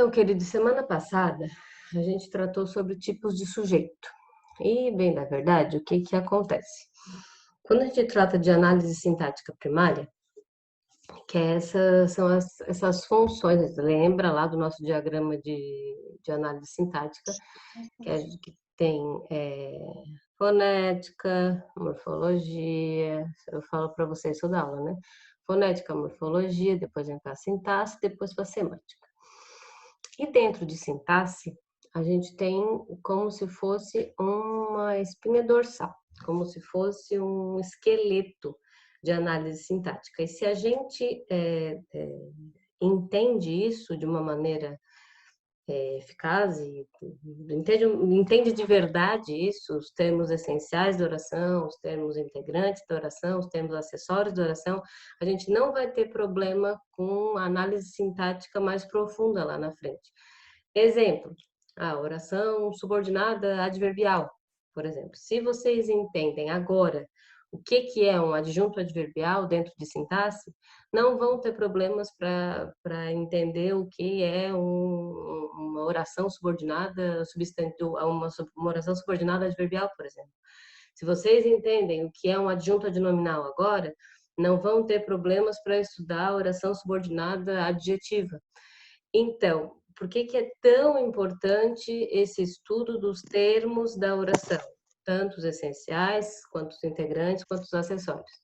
Então, querido, semana passada a gente tratou sobre tipos de sujeito. E, bem, na verdade, o que que acontece? Quando a gente trata de análise sintática primária, que são essas funções, lembra lá do nosso diagrama de análise sintática, que tem fonética, morfologia, eu falo para vocês toda aula, né? Fonética, morfologia, depois vem para a sintaxe, depois para a semântica. E dentro de sintaxe, a gente tem como se fosse uma espinha dorsal, como se fosse um esqueleto de análise sintática. E se a gente entende isso de uma maneira eficaz e entende de verdade isso, os termos essenciais da oração, os termos integrantes da oração, os termos acessórios da oração, a gente não vai ter problema com a análise sintática mais profunda lá na frente. Exemplo, a oração subordinada adverbial, por exemplo. Se vocês entendem agora o que é um adjunto adverbial dentro de sintaxe, não vão ter problemas para entender o que é uma oração subordinada substantivo, uma oração subordinada adverbial, por exemplo. Se vocês entendem o que é um adjunto adnominal agora, não vão ter problemas para estudar a oração subordinada adjetiva. Então, por que que é tão importante esse estudo dos termos da oração? Tanto os essenciais, quanto os integrantes, quanto os acessórios.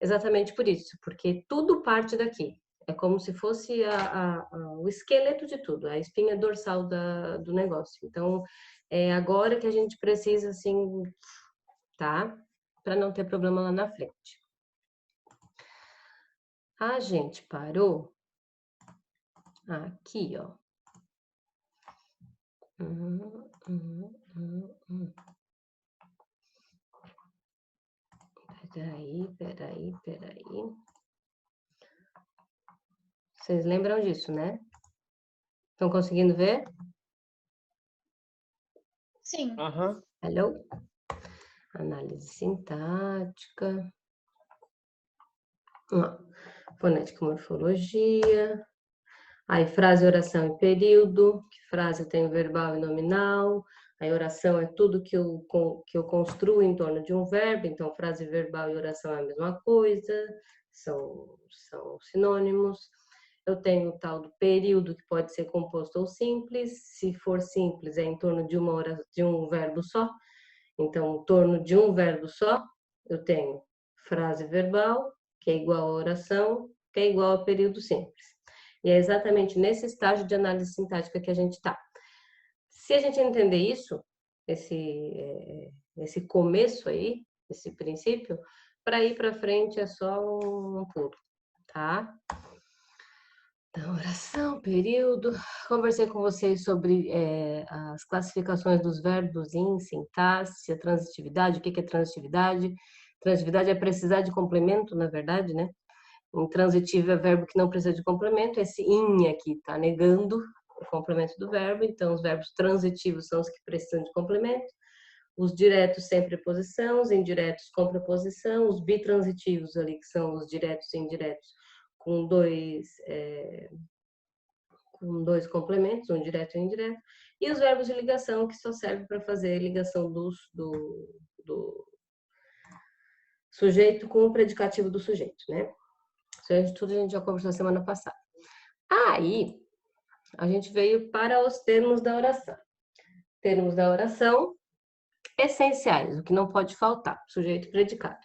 Exatamente por isso, porque tudo parte daqui. É como se fosse o esqueleto de tudo, a espinha dorsal do negócio. Então, é agora que a gente precisa, assim, tá? Para não ter problema lá na frente. A gente parou aqui, ó. Peraí. Vocês lembram disso, né? Estão conseguindo ver? Sim. Hello? Análise sintática. Fonética, morfologia. Aí, frase, oração e período. Que frase tem verbal e nominal. Aí, oração é tudo que eu construo em torno de um verbo. Então, frase verbal e oração é a mesma coisa. São sinônimos. Eu tenho o tal do período, que pode ser composto ou simples. Se for simples, é em torno de um verbo só. Então, em torno de um verbo só, eu tenho frase verbal, que é igual a oração, que é igual a período simples. E é exatamente nesse estágio de análise sintática que a gente está. Se a gente entender isso, esse começo aí, esse princípio, para ir para frente é só um pulo, tá? Então, oração, período. Conversei com vocês sobre as classificações dos verbos em sintaxe, a transitividade, o que é transitividade. Transitividade é precisar de complemento, na verdade, né? Intransitivo é verbo que não precisa de complemento, esse in aqui está negando o complemento do verbo, então os verbos transitivos são os que precisam de complemento, os diretos sem preposição, os indiretos com preposição, os bitransitivos ali, que são os diretos e indiretos, com dois complementos, um direto e um indireto, e os verbos de ligação, que só servem para fazer ligação do sujeito com o predicativo do sujeito, né? Isso tudo a gente já conversou semana passada. Aí, a gente veio para os termos da oração. Termos da oração essenciais, o que não pode faltar, sujeito e predicado.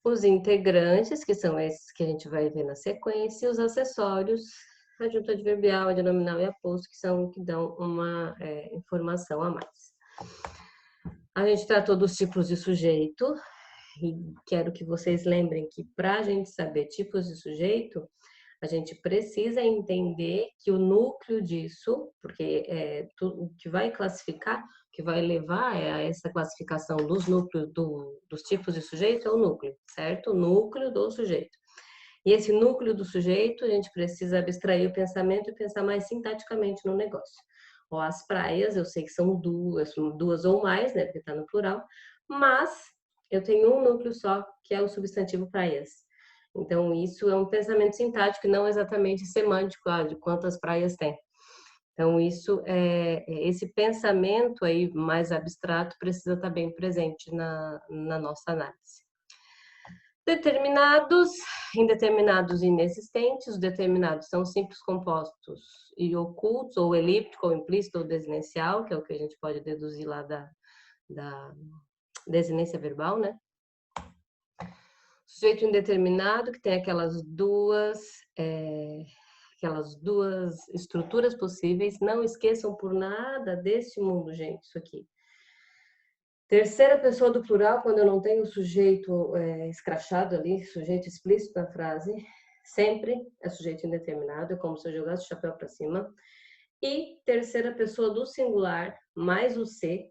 Os integrantes, que são esses que a gente vai ver na sequência, e os acessórios, adjunto adverbial, adnominal e aposto, que são que dão uma informação a mais. A gente tratou dos tipos de sujeito, e quero que vocês lembrem que para a gente saber tipos de sujeito, a gente precisa entender que o núcleo disso, porque o que vai classificar, que vai levar a essa classificação dos núcleos dos tipos de sujeito é o núcleo, certo? O núcleo do sujeito. E esse núcleo do sujeito, a gente precisa abstrair o pensamento e pensar mais sintaticamente no negócio. Ó, as praias, eu sei que são duas ou mais, né, porque está no plural, mas eu tenho um núcleo só, que é o substantivo praias. Então, isso é um pensamento sintático e não exatamente semântico, de quantas praias tem. Então, esse pensamento aí mais abstrato precisa estar bem presente na nossa análise. Determinados, indeterminados e inexistentes. Os determinados são simples compostos e ocultos, ou elíptico, ou implícito, ou desinencial, que é o que a gente pode deduzir lá da desinência verbal, né? Sujeito indeterminado, que tem aquelas duas estruturas possíveis. Não esqueçam por nada desse mundo, gente, isso aqui. Terceira pessoa do plural, quando eu não tenho o sujeito escrachado ali, sujeito explícito na frase, sempre é sujeito indeterminado, é como se eu jogasse o chapéu para cima. E terceira pessoa do singular, mais o C,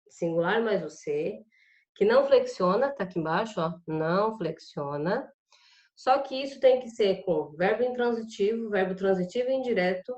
singular mais o C, que não flexiona, tá aqui embaixo, ó, não flexiona. Só que isso tem que ser com verbo intransitivo, verbo transitivo e indireto,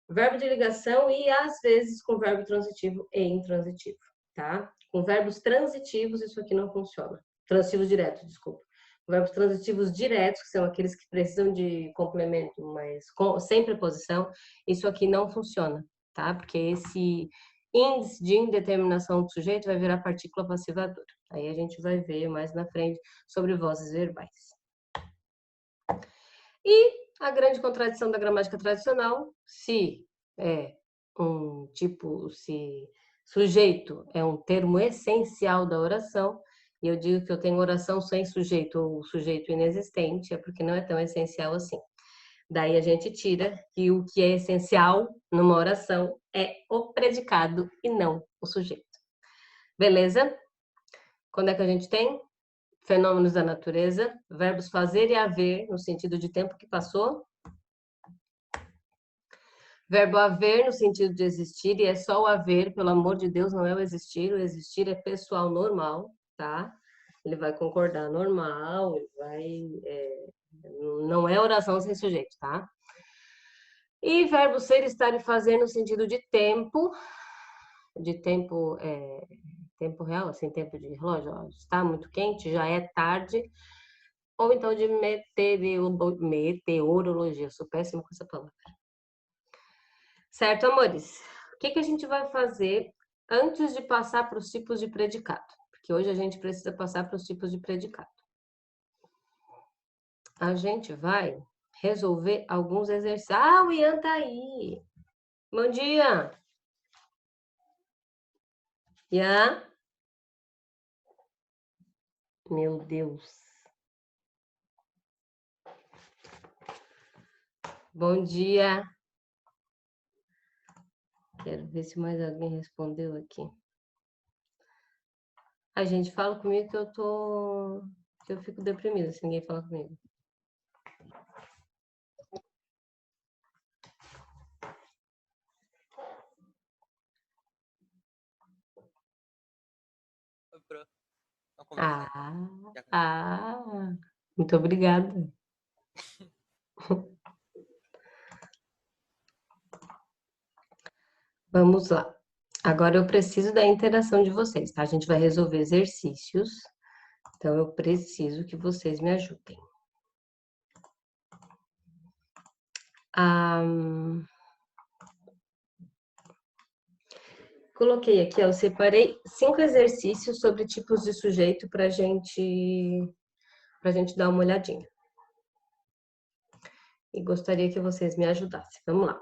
verbo de ligação e, às vezes, com verbo transitivo e intransitivo, tá? Com verbos transitivos, isso aqui não funciona. Transitivos diretos, desculpa. Verbos transitivos diretos, que são aqueles que precisam de complemento, mas sem preposição, isso aqui não funciona, tá? Porque esse índice de indeterminação do sujeito vai virar partícula passivadora. Aí a gente vai ver mais na frente sobre vozes verbais. E a grande contradição da gramática tradicional, se sujeito é um termo essencial da oração, e eu digo que eu tenho oração sem sujeito ou sujeito inexistente, é porque não é tão essencial assim. Daí a gente tira que o que é essencial numa oração é o predicado e não o sujeito. Beleza? Quando é que a gente tem? Fenômenos da natureza, verbos fazer e haver, no sentido de tempo que passou. Verbo haver, no sentido de existir, e é só o haver, pelo amor de Deus, não é o existir é pessoal normal, tá? Ele vai concordar normal, não é oração sem sujeito, tá? E verbo ser, estar e fazer, no sentido de tempo tempo real, assim, tempo de relógio, ó, está muito quente, já é tarde, ou então de meteorologia, sou péssima com essa palavra. Certo, amores? O que a gente vai fazer antes de passar para os tipos de predicado? Porque hoje a gente precisa passar para os tipos de predicado. A gente vai resolver alguns exercícios. Ah, o Ian tá aí! Bom dia! Ian? Meu Deus! Bom dia! Quero ver se mais alguém respondeu aqui. A gente fala comigo que eu fico deprimida se ninguém fala comigo. Muito obrigada. Vamos lá. Agora eu preciso da interação de vocês, tá? A gente vai resolver exercícios, então eu preciso que vocês me ajudem. Coloquei aqui, eu separei 5 exercícios sobre tipos de sujeito pra gente dar uma olhadinha. E gostaria que vocês me ajudassem. Vamos lá.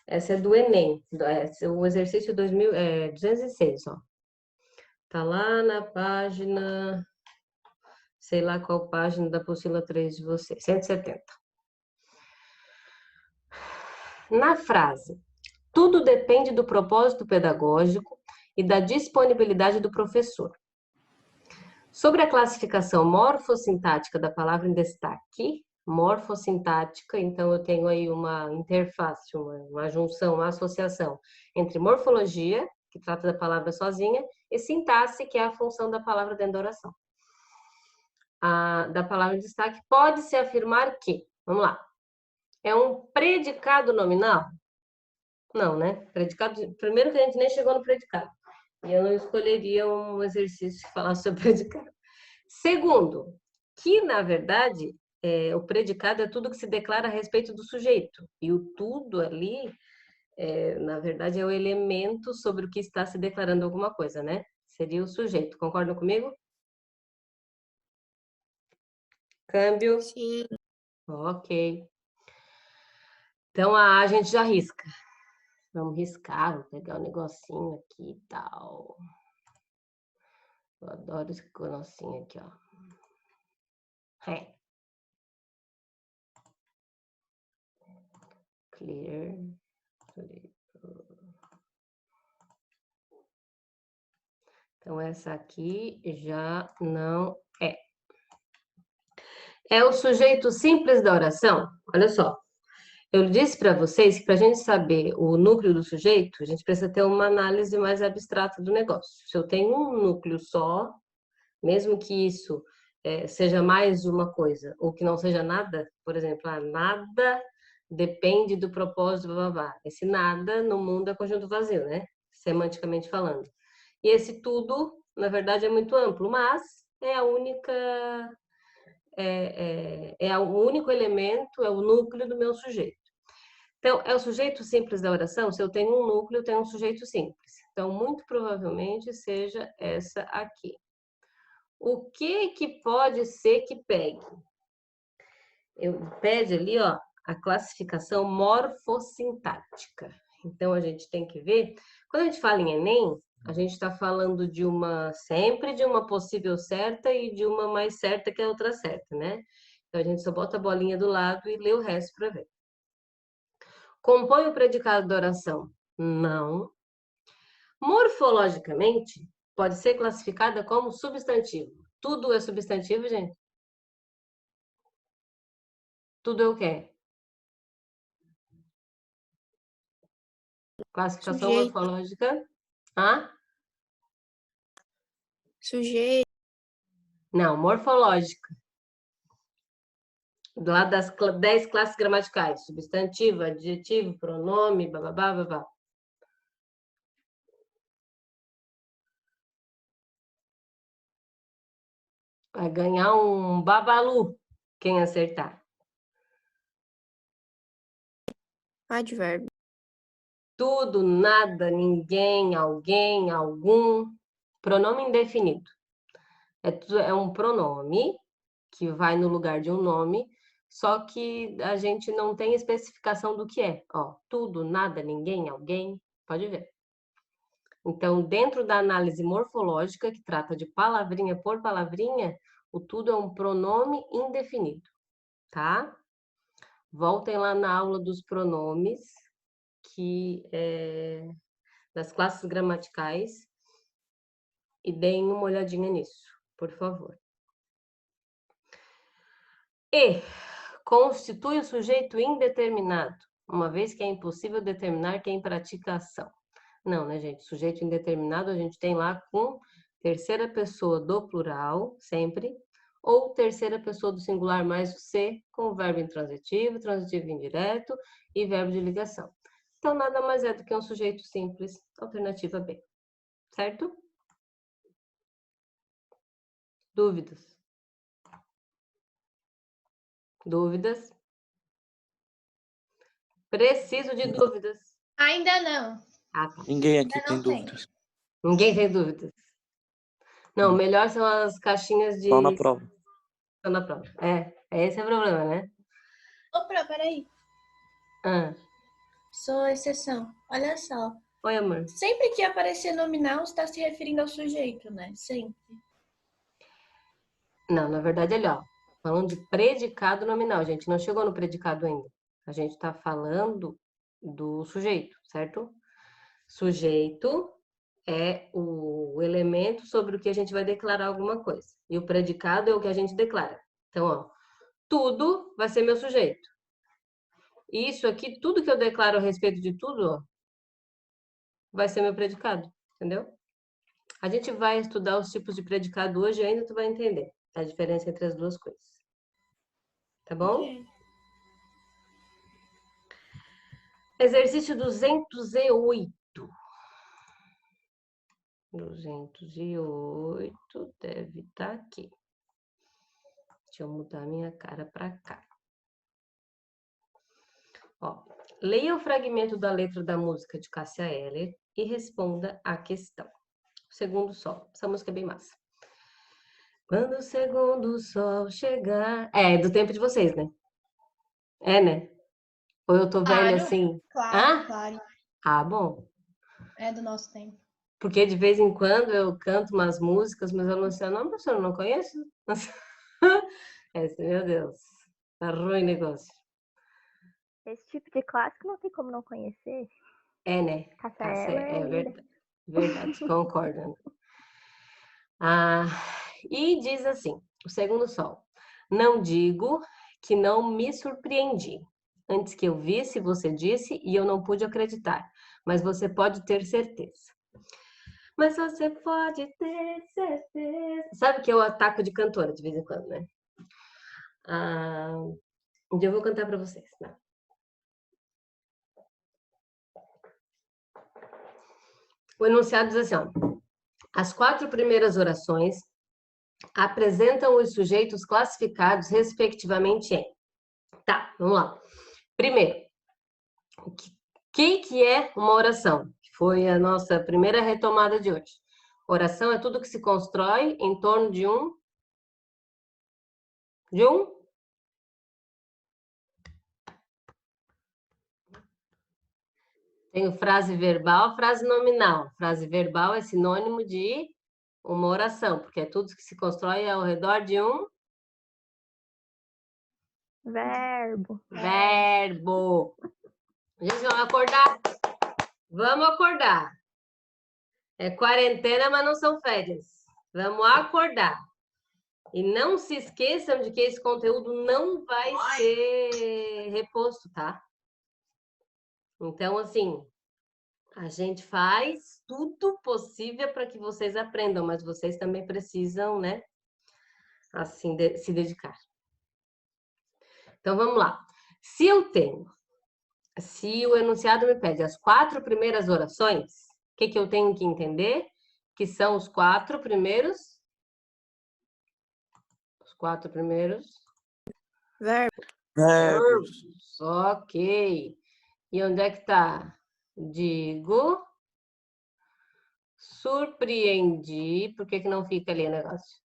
Essa é do Enem, o exercício 206, ó. Tá lá na página, sei lá qual página da apostila 3 de vocês, 170. Na frase, tudo depende do propósito pedagógico e da disponibilidade do professor. Sobre a classificação morfossintática da palavra em destaque, morfossintática, então eu tenho aí uma interface, uma junção, uma associação entre morfologia, que trata da palavra sozinha, e sintaxe, que é a função da palavra dentro da oração. Da palavra em destaque, pode-se afirmar que, vamos lá, é um predicado nominal? Não, né? Predicado, primeiro que a gente nem chegou no predicado. E eu não escolheria um exercício que falasse sobre predicado. Segundo, que, na verdade, o predicado é tudo que se declara a respeito do sujeito. E o tudo ali Na verdade, é o elemento sobre o que está se declarando alguma coisa, né? Seria o sujeito. Concordam comigo? Câmbio? Sim. Ok. Então, a gente já risca. Vamos riscar, vou pegar o negocinho aqui e tal. Eu adoro esse negocinho aqui, ó. É. Clear. Então, essa aqui já não é. É o sujeito simples da oração? Olha só. Eu disse para vocês que para a gente saber o núcleo do sujeito, a gente precisa ter uma análise mais abstrata do negócio. Se eu tenho um núcleo só, mesmo que isso seja mais de uma coisa, ou que não seja nada, por exemplo, nada depende do propósito, blá, blá, blá. Esse nada no mundo é conjunto vazio, né? Semanticamente falando. E esse tudo, na verdade, é muito amplo, mas é a única, é o único elemento, é o núcleo do meu sujeito. Então, é o sujeito simples da oração? Se eu tenho um núcleo, eu tenho um sujeito simples. Então, muito provavelmente seja essa aqui. O que pode ser que pegue? Pede ali, ó, a classificação morfossintática. Então, a gente tem que ver. Quando a gente fala em Enem, a gente está falando sempre de uma possível certa e de uma mais certa que a outra certa, né? Então, a gente só bota a bolinha do lado e lê o resto para ver. Compõe o predicado da oração? Não. Morfologicamente, pode ser classificada como substantivo. Tudo é substantivo, gente? Tudo é o quê? Classificação Sujeito. morfológica? Ah? Sujeito. Não, morfológica. Lá das 10 classes gramaticais. Substantivo, adjetivo, pronome, bababá, babá. Vai ganhar um babalu, quem acertar. Advérbio. Tudo, nada, ninguém, alguém, algum. Pronome indefinido. É um pronome que vai no lugar de um nome, só que a gente não tem especificação do que é. Ó, tudo, nada, ninguém, alguém, pode ver. Então, dentro da análise morfológica, que trata de palavrinha por palavrinha, o tudo é um pronome indefinido, tá? Voltem lá na aula dos pronomes, das classes gramaticais, e deem uma olhadinha nisso, por favor. E constitui o sujeito indeterminado, uma vez que é impossível determinar quem pratica a ação. Não, né, gente? Sujeito indeterminado a gente tem lá com terceira pessoa do plural, sempre, ou terceira pessoa do singular mais o ser, com verbo intransitivo, transitivo indireto e verbo de ligação. Então, nada mais é do que um sujeito simples, alternativa B. Certo? Dúvidas? Dúvidas? Preciso de dúvidas. Ainda não. Ah, tá. Ninguém aqui Ainda tem não tem. dúvidas. Ninguém tem dúvidas. Não, melhor são as caixinhas de... Só na prova. Só na prova. Esse é o problema, né? Opa, peraí. Ah. Sou exceção. Olha só. Oi, amor. Sempre que aparecer nominal, está se referindo ao sujeito, né? Sempre. Não, na verdade, ali, ó, falando de predicado nominal, a gente não chegou no predicado ainda. A gente está falando do sujeito, certo? Sujeito é o elemento sobre o que a gente vai declarar alguma coisa. E o predicado é o que a gente declara. Então, ó, tudo vai ser meu sujeito. E isso aqui, tudo que eu declaro a respeito de tudo, ó, vai ser meu predicado, entendeu? A gente vai estudar os tipos de predicado hoje e ainda tu vai entender a diferença entre as duas coisas. Tá bom? Ok. Exercício 208. 208 deve estar aqui. Deixa eu mudar minha cara para cá. Ó, Leia o fragmento da letra da música de Cássia Eller e responda a questão. Segundo sol. Essa música é bem massa. Quando o segundo sol chegar... É do tempo de vocês, né? É, né? Ou eu tô velha Claro, assim? claro, Hã? claro. Ah, bom. É do nosso tempo. Porque de vez em quando eu canto umas músicas, mas eu não sei o nome, professor, eu não conheço. Meu Deus. Tá ruim o negócio. Esse tipo de clássico não tem como não conhecer. É, né? Cássia Tá certo. Eller é É linda. verdade. Verdade, concordo. Ah, e diz assim, o segundo sol. Não digo que não me surpreendi. Antes que eu visse, você disse, e eu não pude acreditar. Mas você pode ter certeza. Mas você pode ter certeza. Sabe que eu ataco de cantora de vez em quando, né? Um dia eu vou cantar para vocês, né? O enunciado diz assim, ó. As 4 primeiras orações apresentam os sujeitos classificados respectivamente em... Tá, vamos lá. Primeiro, o que é uma oração? Foi a nossa primeira retomada de hoje. Oração é tudo que se constrói em torno de um Tenho frase verbal, frase nominal. Frase verbal é sinônimo de uma oração, porque é tudo que se constrói ao redor de um Verbo. verbo. Gente, vamos acordar? Vamos acordar. É quarentena, mas não são férias. Vamos acordar. E não se esqueçam de que esse conteúdo não vai ser reposto, tá? Então, assim, a gente faz tudo possível para que vocês aprendam, mas vocês também precisam, né? Assim, se dedicar. Então, vamos lá. Se o enunciado me pede as 4 primeiras orações, o que eu tenho que entender? Que são os 4 primeiros... Os 4 primeiros... Verbo. Verbos. Ok. E onde é que tá? Digo... Surpreendi. Por que não fica ali o negócio?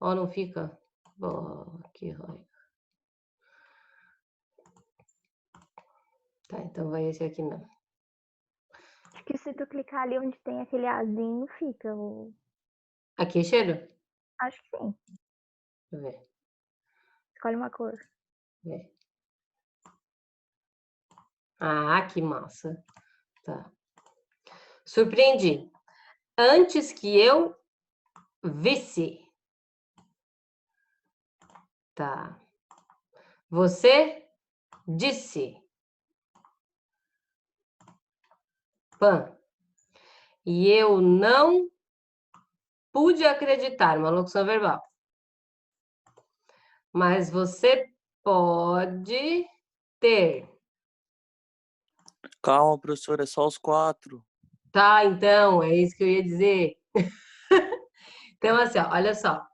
Ou não fica? Bom, que raio. Tá, então vai esse aqui não. Acho que se tu clicar ali onde tem aquele azinho, fica. Aqui, cheiro? Acho que sim. Deixa eu ver. Escolhe uma cor. Ver. Ah, que massa. Tá. Surpreendi. Antes que eu visse. Tá. Você disse. Pan. E eu não pude acreditar. Uma locução verbal. Mas você pode ter. Calma, professor, é só os 4. Tá, então, é isso que eu ia dizer. Então, assim, ó, olha só.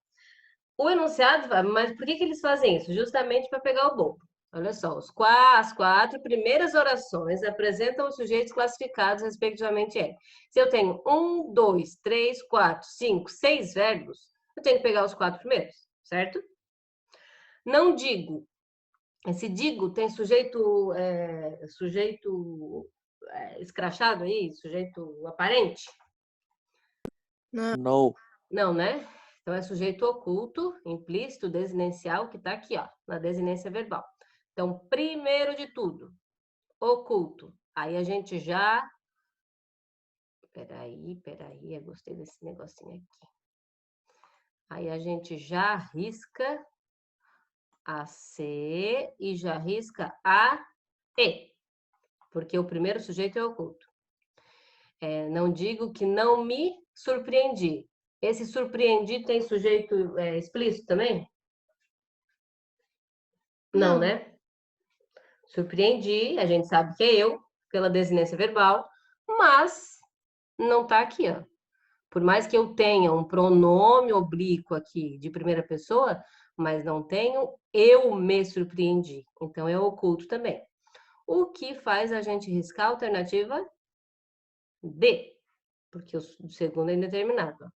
O enunciado, mas por que eles fazem isso? Justamente para pegar o bobo. Olha só, as 4 primeiras orações apresentam os sujeitos classificados respectivamente em. Se eu tenho 1, 2, 3, 4, 5, 6 verbos, eu tenho que pegar os 4 primeiros, certo? Não digo. Esse digo tem sujeito escrachado aí, sujeito aparente? Não. Não, né? Então, é sujeito oculto, implícito, desinencial, que está aqui, ó, na desinência verbal. Então, primeiro de tudo, oculto. Aí a gente já... Peraí, eu gostei desse negocinho aqui. Aí a gente já risca a C e já risca a E, porque o primeiro sujeito é oculto. Não digo que não me surpreendi. Esse surpreendi tem sujeito explícito também? Não, né? Surpreendi, a gente sabe que é eu, pela desinência verbal, mas não tá aqui, ó. Por mais que eu tenha um pronome oblíquo aqui de primeira pessoa, mas não tenho eu me surpreendi. Então é oculto também. O que faz a gente riscar a alternativa D, porque o segundo é indeterminado.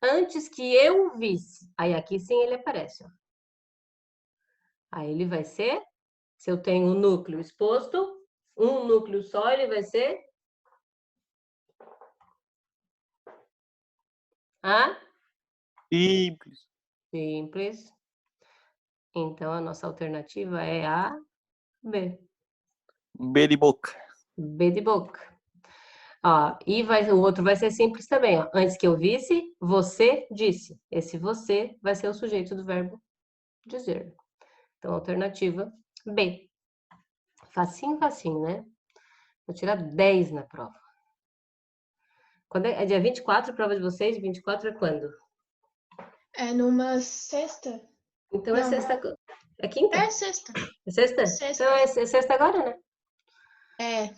Antes que eu visse, aí aqui sim ele aparece, ó. Aí ele vai ser, se eu tenho um núcleo exposto, um núcleo só, ele vai ser Simples. simples. Então, a nossa alternativa é a B. B de boca. B de boca. Ó, e o outro vai ser simples também. Ó. Antes que eu visse, você disse. Esse você vai ser o sujeito do verbo dizer. Então, alternativa B. Facinho, facinho, né? Vou tirar 10 na prova. Quando é dia 24 a prova de vocês? 24 é quando? É numa sexta? Então é Não. sexta. É quinta? É sexta. É sexta? Sexta. Então é sexta agora, né? É.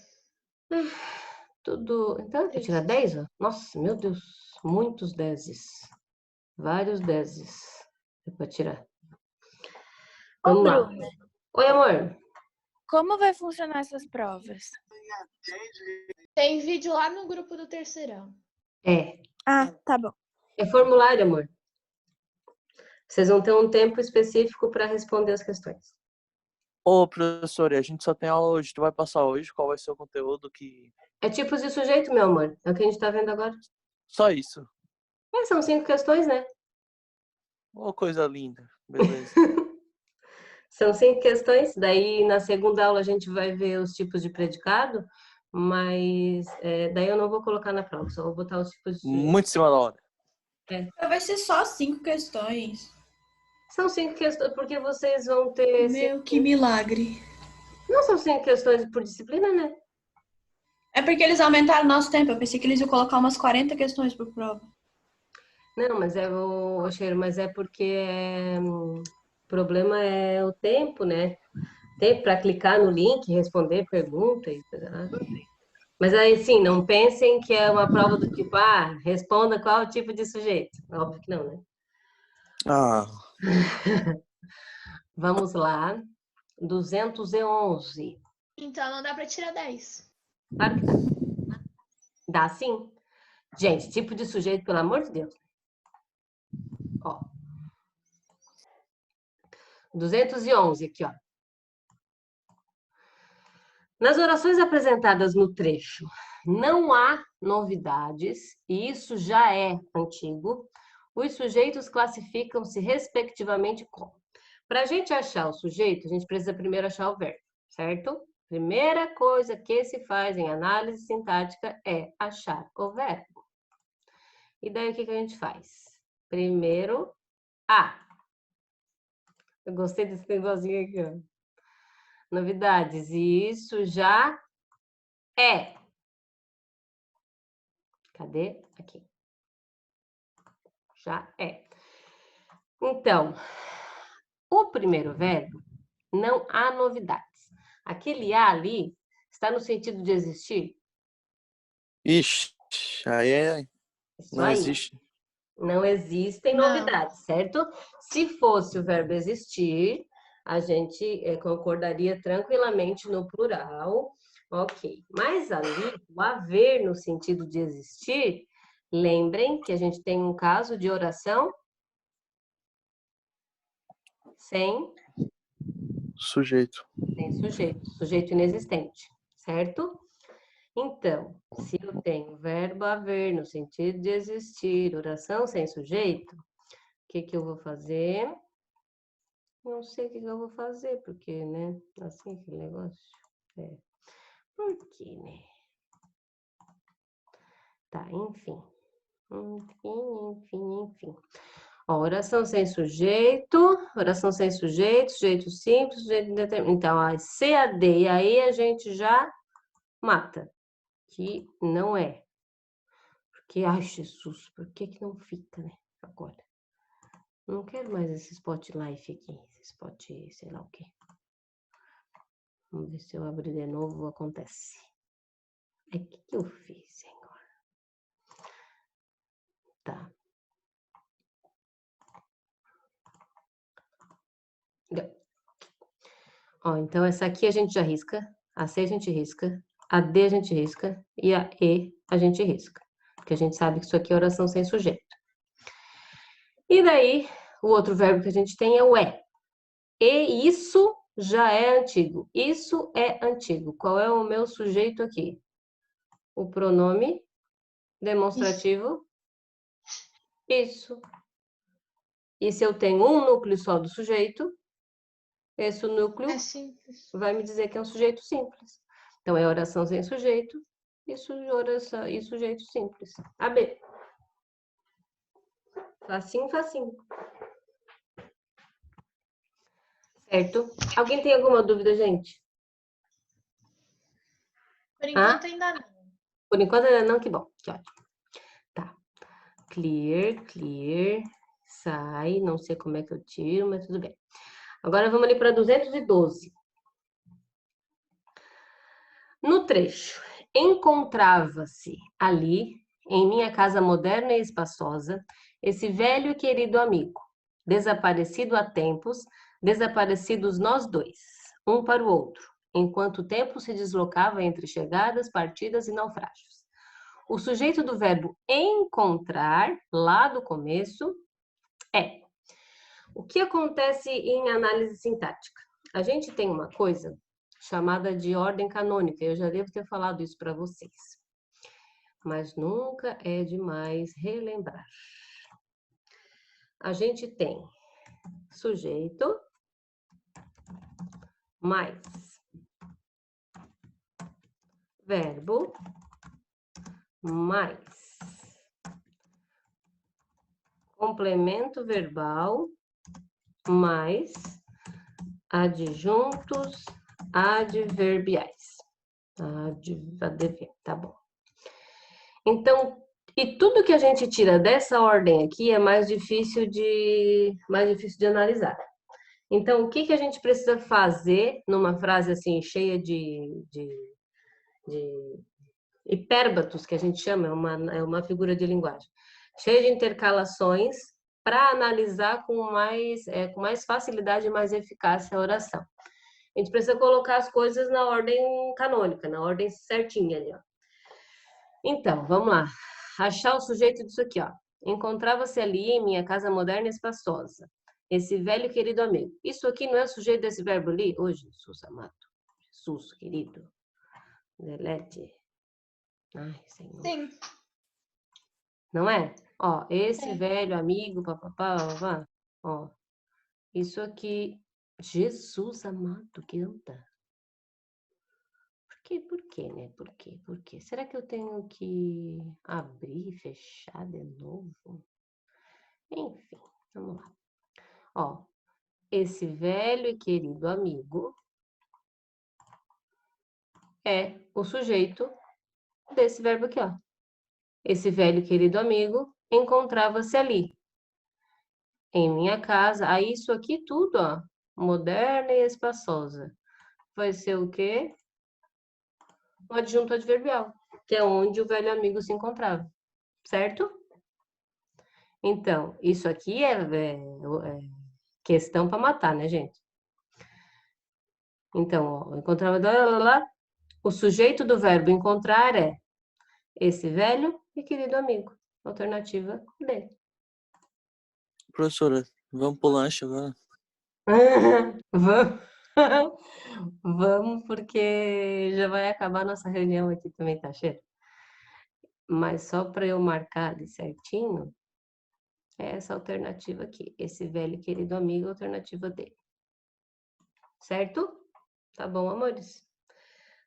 Tudo. Então, vou tirar 10, ó. Nossa, meu Deus. Muitos dezes. Vários dezes. É pra tirar. Ô, Vamos lá. Bruna, Oi, amor. como vai funcionar essas provas? Tem vídeo lá no grupo do terceirão. É. Ah, tá bom. É formulário, amor. Vocês vão ter um tempo específico para responder as questões. Ô, professora, a gente só tem aula hoje. Tu vai passar hoje? Qual vai ser o conteúdo que... É tipos de sujeito, meu amor. É o que a gente tá vendo agora. Só isso. É, são 5 questões, né? Ô, coisa linda. Beleza. São 5 questões. Daí, na segunda aula, a gente vai ver os tipos de predicado. Mas daí eu não vou colocar na prova. Só vou botar os tipos de sujeito. Muito em cima da hora. Vai ser só 5 questões. São 5 questões, porque vocês vão ter... Meu, que milagre. Não são 5 questões por disciplina, né? É porque eles aumentaram nosso tempo. Eu pensei que eles iam colocar umas 40 questões por prova. Não, mas Cheiro, mas é porque o problema é o tempo, né? Tempo para clicar no link, responder pergunta e coisa lá. Mas aí sim, não pensem que é uma prova do tipo, responda qual é o tipo de sujeito. Óbvio que não, né? Ah, Vamos lá. 211. Então não dá pra tirar 10. Claro que dá. Dá sim. Gente, tipo de sujeito, pelo amor de Deus. Ó. 211 aqui, ó. Nas orações apresentadas no trecho, não há novidades, e isso já é antigo. Os sujeitos classificam-se respectivamente como. Para a gente achar o sujeito, a gente precisa primeiro achar o verbo, certo? Primeira coisa que se faz em análise sintática é achar o verbo. E daí o que a gente faz? Primeiro, eu gostei desse negocinho aqui, ó. Novidades, e isso já é. Cadê? Aqui. Já é. Então, o primeiro verbo, não há novidades. Aquele há ali está no sentido de existir? ixi, aí Isso não aí. existe. Não existem Não. novidades, certo? Se fosse o verbo existir, a gente concordaria tranquilamente no plural, ok. Mas ali, o haver no sentido de existir, lembrem que a gente tem um caso de oração sem Sujeito. sujeito, sujeito inexistente, certo? Então, se eu tenho verbo haver no sentido de existir, oração sem sujeito, o que eu vou fazer? Não sei o que eu vou fazer, porque, né? Assim, aquele negócio. Por quê, né? Tá, enfim. Enfim. Ó, oração sem sujeito, sujeito simples, sujeito indeterminado. Então, a CAD, e aí a gente já mata, que não é. Porque, ai, Jesus, por que não fica, né? Agora. Não quero mais esse spotlight aqui, esse spot, sei lá o quê. Vamos ver se eu abrir de novo, acontece. É o que eu fiz, senhor? Tá. Ó, então essa aqui a gente já risca, a C a gente risca, a D a gente risca e a E a gente risca. Porque a gente sabe que isso aqui é oração sem sujeito. E daí, o outro verbo que a gente tem é o é. E isso já é antigo. Isso é antigo. Qual é o meu sujeito aqui? O pronome demonstrativo. Isso. E se eu tenho um núcleo só do sujeito, esse núcleo É simples. vai me dizer que é um sujeito simples. Então, é oração sem sujeito e sujeito simples. AB. Facinho, facinho. Certo? Alguém tem alguma dúvida, gente? Por enquanto ainda não. Por enquanto ainda não, que bom. Que ótimo. Tá. Clear, clear. Sai. Não sei como é que eu tiro, mas tudo bem. Agora vamos ali para 212. No trecho, encontrava-se ali, em minha casa moderna e espaçosa, esse velho e querido amigo, desaparecido há tempos, desaparecidos nós dois, um para o outro, enquanto o tempo se deslocava entre chegadas, partidas e naufrágios. O sujeito do verbo encontrar, lá do começo, é. O que acontece em análise sintática? A gente tem uma coisa chamada de ordem canônica. Eu já devo ter falado isso para vocês. Mas nunca é demais relembrar. A gente tem sujeito mais verbo mais complemento verbal mais adjuntos adverbiais. Adver, tá bom. Então, e tudo que a gente tira dessa ordem aqui é mais difícil de analisar. Então, o que a gente precisa fazer numa frase assim, cheia de hipérbatos, que a gente chama, é uma figura de linguagem, cheia de intercalações, para analisar com mais facilidade e mais eficácia a oração. A gente precisa colocar as coisas na ordem canônica, na ordem certinha ali, ó. Então, vamos lá. Achar o sujeito disso aqui, ó. Encontrava-se ali em minha casa moderna e espaçosa. Esse velho querido amigo. Isso aqui não é o sujeito desse verbo ali? Ô, Jesus amado. Jesus querido. Delete. Ai, Senhor. Sim. Não é? Ó, esse velho amigo, papapá, papapá. Ó, isso aqui. Jesus amado, que anda. Por quê, né? Por quê? Será que eu tenho que abrir e fechar de novo? Enfim, vamos lá. Ó, esse velho e querido amigo é o sujeito desse verbo aqui, ó. Esse velho e querido amigo encontrava-se ali, em minha casa. Aí isso aqui tudo, ó, moderna e espaçosa. Vai ser o quê? Um adjunto adverbial, que é onde o velho amigo se encontrava, certo? Então, isso aqui é questão para matar, né, gente? Então, ó, encontrava, o sujeito do verbo encontrar é esse velho e querido amigo. Alternativa D. Professora, vamos pro lanche agora. Vamos. Vamos, porque já vai acabar nossa reunião aqui também, tá cheio? Mas só para eu marcar ali certinho, é essa alternativa aqui. Esse velho e querido amigo, alternativa D. Certo? Tá bom, amores?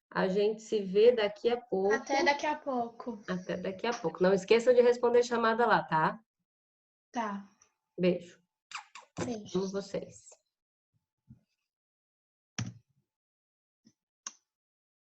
A gente se vê daqui a pouco. Até daqui a pouco. Até daqui a pouco. Não esqueçam de responder chamada lá, tá? Tá. Beijo. Beijo. Amo vocês.